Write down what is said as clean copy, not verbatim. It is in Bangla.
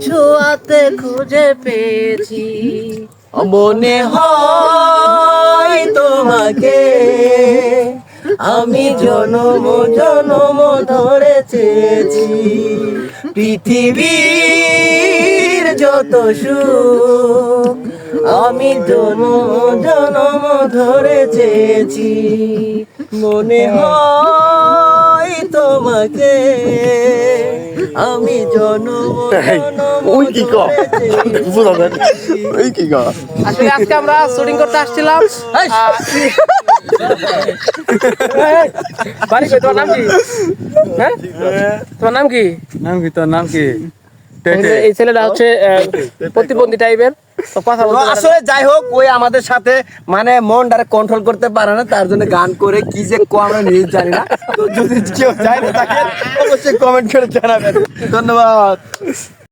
ছোঁয়াতে খুঁজে পেয়েছি, মনে হয় তোমাকে আমি জনম জনম ধরে চেয়েছি। পৃথিবীর যত সুখ আমি জনম জনম ধরে চেয়েছি, মনে হয় তোমাকে আমি জনম জনম ধরে চেয়েছি। আসলে আজকে আমরা শুটিং করতে আসছিলাম। বাড়ি কই, তোমার নাম কি? হ্যাঁ, তোমার নাম কি? নাম কি? এই ছেলেটা হচ্ছে প্রতিবন্ধী টাইপের, তো কথা বলতে পারে না। আসলে যাই হোক, ওই আমাদের সাথে মানে মনটারে কন্ট্রোল করতে পারে না, তার জন্য গান করে কি যে আমরা নিউজ জানি না। তো যদি কেউ জানে তাকে অবশ্যই কমেন্ট করে জানাবেন। ধন্যবাদ।